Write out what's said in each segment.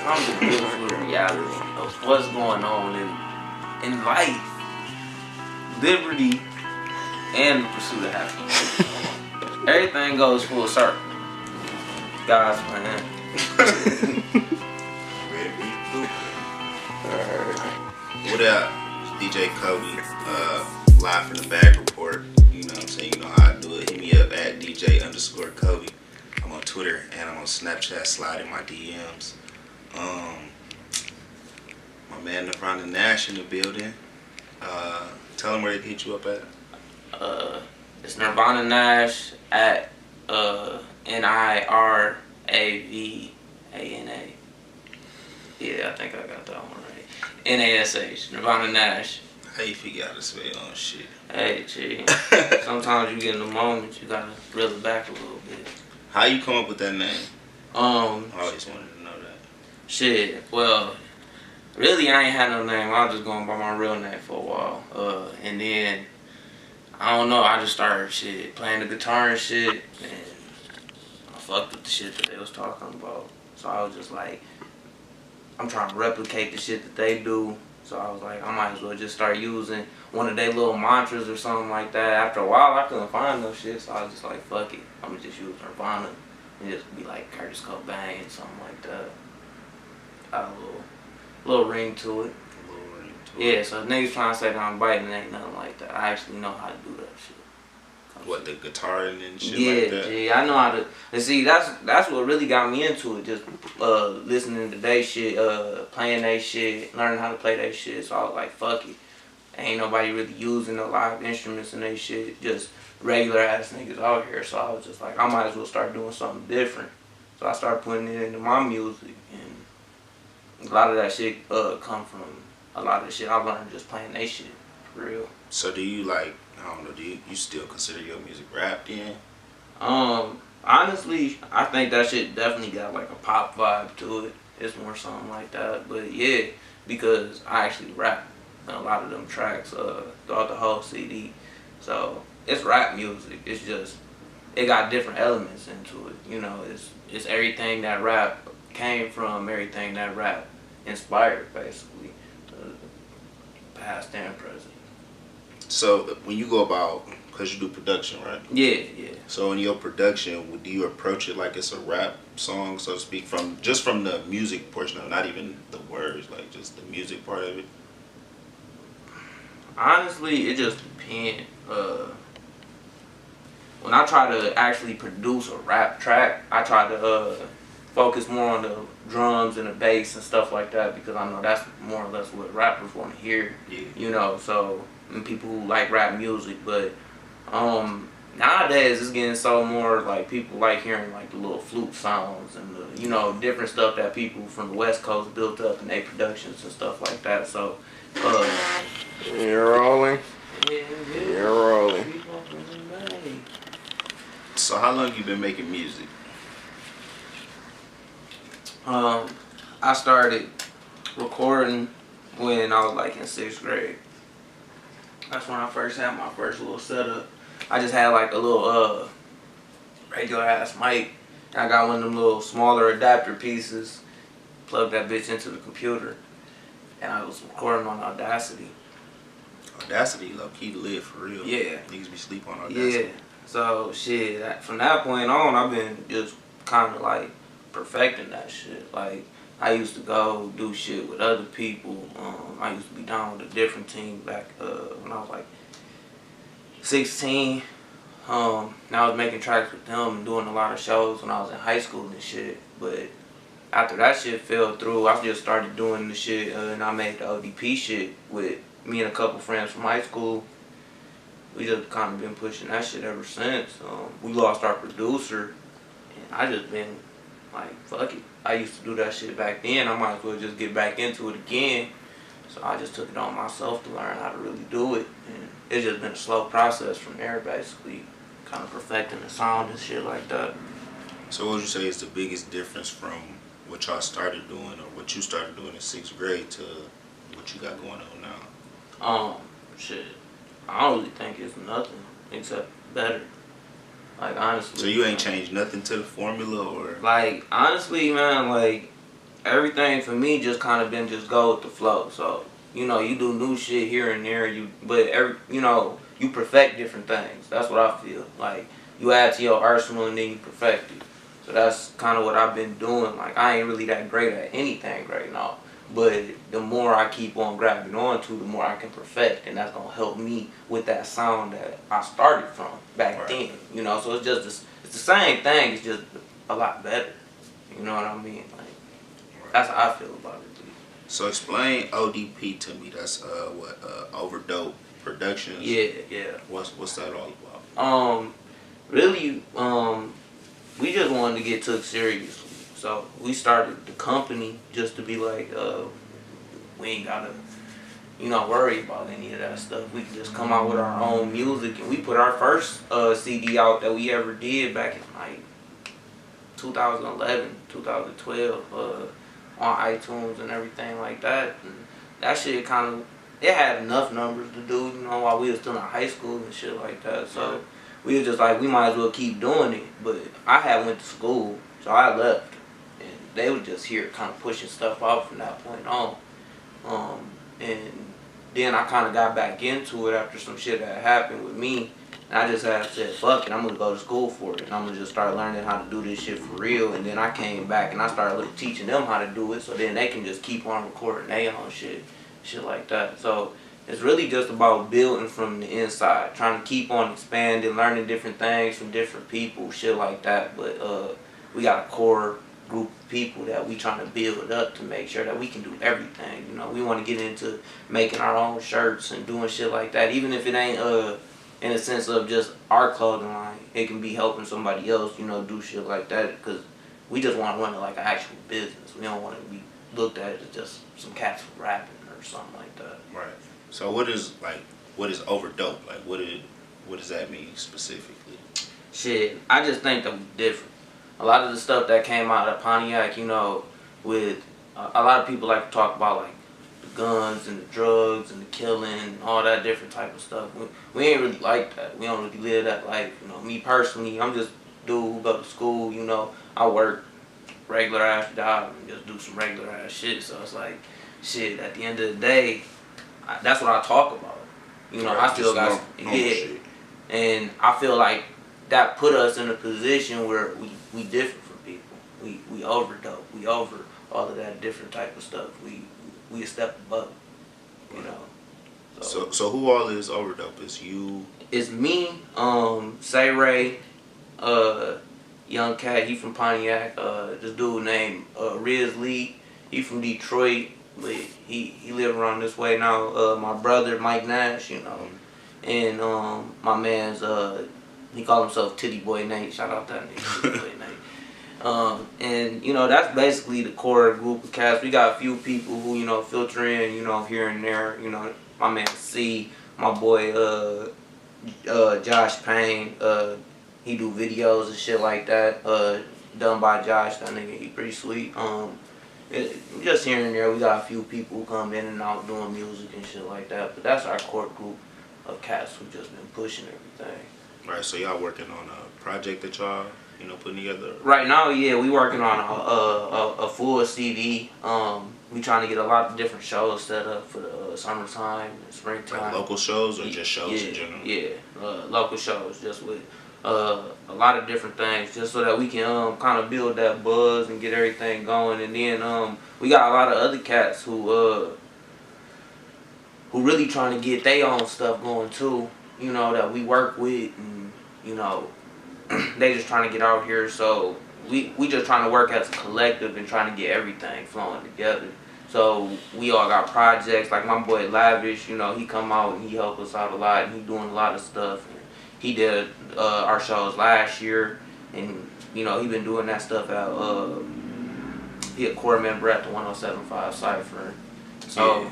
comes to deals with reality of what's going on in life, liberty, and the pursuit of happiness. Everything goes full circle. God's plan. What up? It's DJ Kobe, live from the bag report. You know what I'm saying? You know how I do it. Hit me up at DJ_Kobe. I'm on Twitter and I'm on Snapchat. Slide in my DMs. My man Nirvana Nash in the building. Tell them where they can hit you up at. It's Nirvana Nash at NIRAVANA. Yeah, I think I got that one right. NASH. Nirvana Nash. How you figure out to spell your own shit? Hey, gee. Sometimes you get in the moment, you gotta reel it back a little bit. How you come up with that name? I always wanted to know that. Shit. Well, really, I ain't had no name. I was just going by my real name for a while. And then I don't know. I just started playing the guitar and shit, and I fucked with the shit that they was talking about. So I was just like, I'm trying to replicate the shit that they do. So I was like, I might as well just start using one of their little mantras or something like that. After a while, I couldn't find no shit, so I was just like, fuck it. I'm gonna just use Nirvana and just be like Curtis Cobain, something like that. Got a little ring to it. Yeah, so if niggas trying to say that I'm biting, it ain't nothing like that. I actually know how to do that shit. What, the guitar and shit like that? Yeah, I know how to. And see, that's what really got me into it. Just listening to they shit, playing they shit, learning how to play they shit. So I was like, fuck it. Ain't nobody really using no live instruments and they shit. Just regular ass niggas out here. So I was just like, I might as well start doing something different. So I started putting it into my music, and a lot of that shit come from a lot of the shit I learned just playing they shit, for real. So do you like, I don't know, do you still consider your music rap then? Honestly, I think that shit definitely got like a pop vibe to it. It's more something like that. But yeah, because I actually rap in a lot of them tracks throughout the whole CD. So it's rap music. It's just, it got different elements into it. You know, it's everything that rap came from, everything that rap inspired, basically. Past and present. So when you go about, because you do production, right? Yeah. So in your production, do you approach it like it's a rap song, so to speak, from the music portion of it, not even the words, like just the music part of it? Honestly, it just depends. When I try to actually produce a rap track, I try to focus more on the drums and the bass and stuff like that, because I know that's more or less what rappers want to hear. Yeah. You know, so and people who like rap music, but nowadays it's getting so more like people like hearing like the little flute sounds and the, you know, different stuff that people from the West Coast built up in their productions and stuff like that. So you're rolling. Yeah. You're rolling. So how long you been making music? I started recording when I was like in 6th grade. That's when I first had my first little setup. I just had like a little regular ass mic. I got one of them little smaller adapter pieces, plugged that bitch into the computer, and I was recording on Audacity. Audacity, low key to live for real. Yeah. Niggas be sleep on Audacity. Yeah. So shit, from that point on, I've been just kind of like perfecting that shit. Like, I used to go do shit with other people. I used to be down with a different team back when I was like 16. I was making tracks with them and doing a lot of shows when I was in high school and shit. But after that shit fell through, I just started doing the shit and I made the ODP shit with me and a couple friends from high school. We just kind of been pushing that shit ever since. We lost our producer, and I just been like, fuck it. I used to do that shit back then. I might as well just get back into it again. So I just took it on myself to learn how to really do it. And it's just been a slow process from there, basically. Kind of perfecting the sound and shit like that. So what would you say is the biggest difference from what y'all started doing or what you started doing in 6th grade to what you got going on now? Shit. I don't really think it's nothing except better. Like, honestly. So you ain't changed nothing to the formula, or? Like, honestly, man, like, everything for me just kind of been just go with the flow. So, you know, you do new shit here and there, you know, you perfect different things. That's what I feel. Like, you add to your arsenal and then you perfect it. So that's kind of what I've been doing. Like, I ain't really that great at anything right now. But the more I keep on grabbing onto, the more I can perfect. And that's going to help me with that sound that I started from back then. You know, so it's the same thing. It's just a lot better. You know what I mean? Like, that's how I feel about it. So explain ODP to me. That's Overdope Productions. Yeah. What's that all about? Really, we just wanted to get took seriously. So we started the company just to be like, we ain't gotta, you know, worry about any of that stuff. We can just come out with our own music, and we put our first CD out that we ever did back in like 2011, 2012. On iTunes and everything like that, and that shit kind of, it had enough numbers to do, you know, while we was still in high school and shit like that. So we was just like, we might as well keep doing it. But I had went to school, so I left, and they was just here kind of pushing stuff out from that point on. And then I kind of got back into it after some shit that happened with me. I just had said, fuck it, I'm going to go to school for it. And I'm going to just start learning how to do this shit for real. And then I came back and I started teaching them how to do it, so then they can just keep on recording their own shit like that. So it's really just about building from the inside, trying to keep on expanding, learning different things from different people, shit like that. But we got a core group of people that we trying to build up to make sure that we can do everything. You know, we want to get into making our own shirts and doing shit like that, even if it ain't in a sense of just our clothing line. It can be helping somebody else, you know, do shit like that, because we just want to run it like an actual business. We don't want to be looked at as just some cats rapping or something like that. Right. So what is Overdope? Like, what does that mean specifically? Shit, I just think that we're different. A lot of the stuff that came out of Pontiac, you know, with a lot of people like to talk about like guns and the drugs and the killing and all that different type of stuff. We ain't really like that. We don't really live that life. You know, me personally, I'm just dude who go to school, you know, I work regular ass job and just do some regular ass shit. So it's like, shit, at the end of the day, that's what I talk about. You know, I still got, and I feel like that put us in a position where we different from people. We overdope. We over all of that different type of stuff. We a step above, you know. So who all is Overdope? Is you? It's me, Say Ray, young cat. He from Pontiac. This dude named Riz Lee. He from Detroit, but he live around this way now. My brother Mike Nash, you know, and my man's he called himself Titty Boy Nate. Shout out that nigga, Titty Boy Nate. And you know, that's basically the core group of cats. We got a few people who, you know, filter in, you know, here and there. You know, my man C, my boy Josh Payne, he do videos and shit like that, done by Josh. That nigga, he pretty sweet. Just here and there, we got a few people who come in and out doing music and shit like that. But that's our core group of cats who just been pushing everything. Right. So y'all working on a project that y'all, you know, putting together? Right now, yeah, we working on a full CD. We trying to get a lot of different shows set up for the summertime, springtime. Like local shows or just shows in general? Yeah, local shows, just with a lot of different things, just so that we can kind of build that buzz and get everything going. And then we got a lot of other cats who really trying to get their own stuff going too. You know, that we work with, and you know, they just trying to get out here. So we just trying to work as a collective and trying to get everything flowing together. So we all got projects, like my boy Lavish, you know, he come out and he help us out a lot, and he doing a lot of stuff. And he did our shows last year, and you know, he been doing that stuff at he a core member at the 107.5 Cypher. So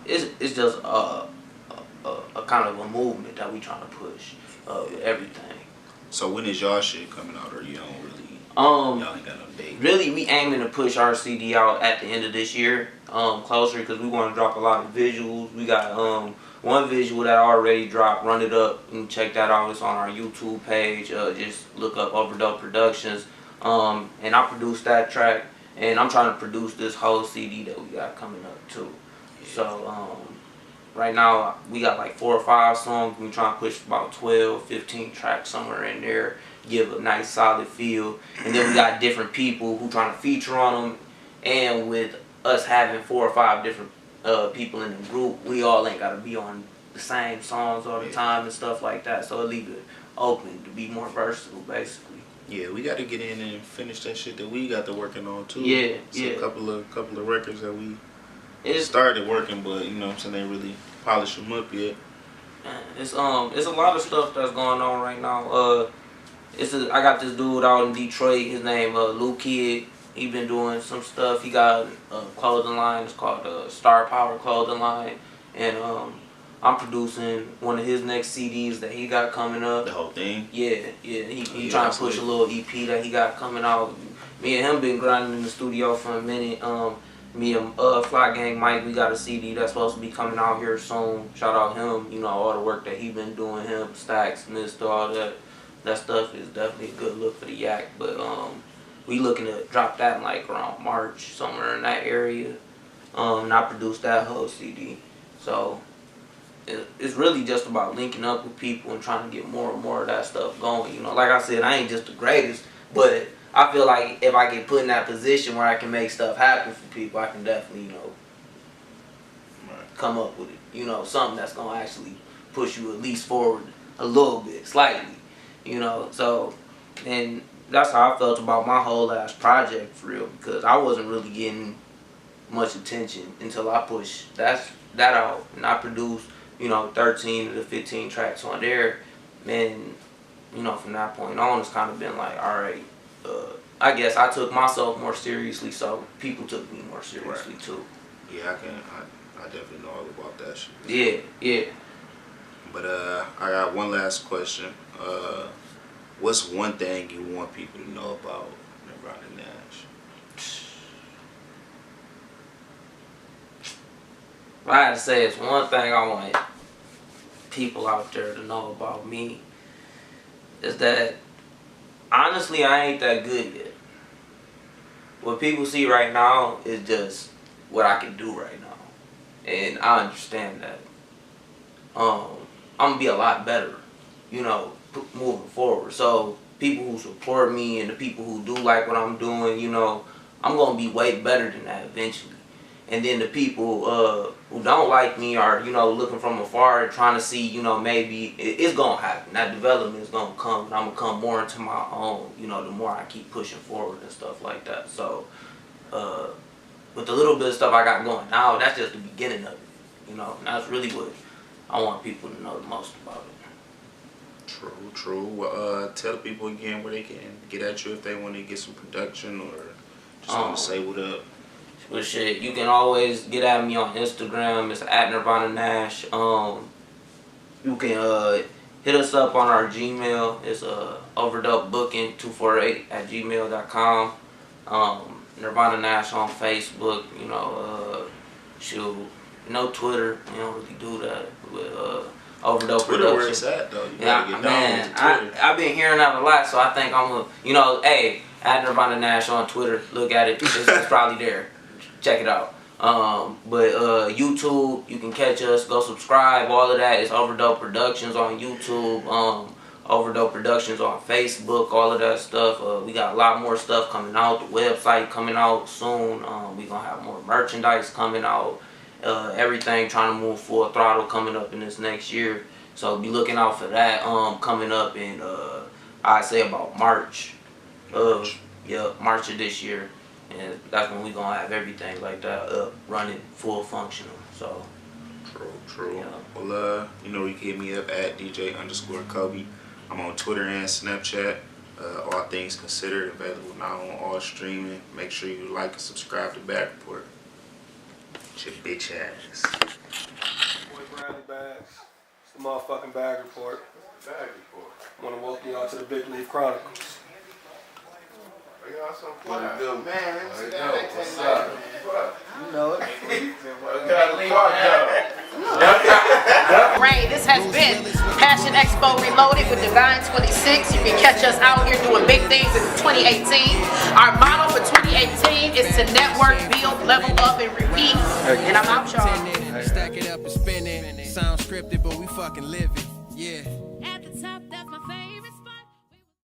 it's just a kind of a movement that we trying to push with everything. So when is y'all shit coming out, or you don't really? Y'all ain't got no date. Really, we aiming to push our CD out at the end of this year, closer, because we want to drop a lot of visuals. We got one visual that already dropped. Run it up and check that out. It's on our YouTube page. Just look up Overdope Productions. And I produced that track. And I'm trying to produce this whole CD that we got coming up too. So right now we got like 4 or 5 songs. We trying to push about 12, 15 tracks somewhere in there. Give a nice solid feel. And then we got different people who trying to feature on them. And with us having 4 or 5 different people in the group, we all ain't gotta be on the same songs all the time and stuff like that. So it leave it open to be more versatile, basically. Yeah, we got to get in and finish that shit that we got to working on too. Yeah, so yeah. A couple of records that we started working, but you know what I'm saying, they really polish them up yet. It's a lot of stuff that's going on right now. I got this dude out in Detroit. His name Lou Kid. He been doing some stuff. He got a clothing line. It's called Star Power Clothing Line, and I'm producing one of his next CDs that he got coming up. The whole thing? Yeah. He trying to push a little EP that he got coming out. Me and him been grinding in the studio for a minute. Me and Fly Gang Mike, we got a CD that's supposed to be coming out here soon. Shout out him. You know, all the work that he been doing, him, Stacks, Mr. all that. That stuff is definitely a good look for the Yak. But we looking to drop that in like around March, somewhere in that area. And I produced that whole CD. So it's really just about linking up with people and trying to get more and more of that stuff going. You know, like I said, I ain't just the greatest, but I feel like if I get put in that position where I can make stuff happen for people, I can definitely, you know, come up with it. You know, something that's gonna actually push you at least forward a little bit, slightly. You know, so, and that's how I felt about my whole last project for real, because I wasn't really getting much attention until I pushed that out and I produced, you know, 13 to 15 tracks on there. And, you know, from that point on, it's kind of been like, all right, I guess I took myself more seriously, so people took me more seriously too. Yeah, I definitely know all about that shit. Yeah. But I got one last question. What's one thing you want people to know about Nirvana Nash? If I had to say it's one thing I want people out there to know about me, is that honestly I ain't that good yet. What people see right now is just what I can do right now. And I understand that. I'm gonna be a lot better, you know, moving forward. So people who support me and the people who do like what I'm doing, you know, I'm gonna be way better than that eventually. And then the people who don't like me are, you know, looking from afar and trying to see, you know, maybe it's gonna happen. That development is gonna come, and I'm gonna come more into my own, you know, the more I keep pushing forward and stuff like that. So with the little bit of stuff I got going now, that's just the beginning of it, you know, and that's really what I want people to know the most about it. True. Well, tell the people again where they can get at you if they want to get some production or just want to say what up. But shit, you can always get at me on Instagram. It's at Nirvana Nash. You can hit us up on our Gmail. It's Overdope Booking 248@gmail.com. Nirvana Nash on Facebook. You know, shoot, no Twitter. You don't really do that. But Overdope Twitter Production. where it's at though. You Yeah, gotta get man, down with Twitter. I've been hearing that a lot, so I think I'm gonna, you know, hey, at Nirvana Nash on Twitter. Look at it. It's probably there. Check it out. But YouTube, you can catch us. Go subscribe. All of that is Overdope Productions on YouTube. Overdope Productions on Facebook. All of that stuff. We got a lot more stuff coming out. The website coming out soon. We gonna have more merchandise coming out. Everything trying to move full throttle coming up in this next year. So be looking out for that. Coming up in I'd say about March. March of this year. And that's when we gonna have everything like that up, running, full functional. So. True. Yeah. Well, you know, you can hit me up at DJ_Kobe. I'm on Twitter and Snapchat. All things considered, available now on all streaming. Make sure you like and subscribe to Bag Report. Your bitch ass. Boy Bradley Bags. It's the motherfucking Bag Report. Bag report. Want to welcome y'all to the Big Leaf Chronicles. What it do? Man, What's up? You know it. Got the fuck up. Right, this has been Passion Expo Reloaded with Divine 26. You can catch us out here doing big things in 2018. Our motto for 2018 is to network, build, level up, and repeat. And I'm out, y'all. Stack it up and spin it. Sound scripted, but we fucking live it. Yeah. At the top, that's my favorite.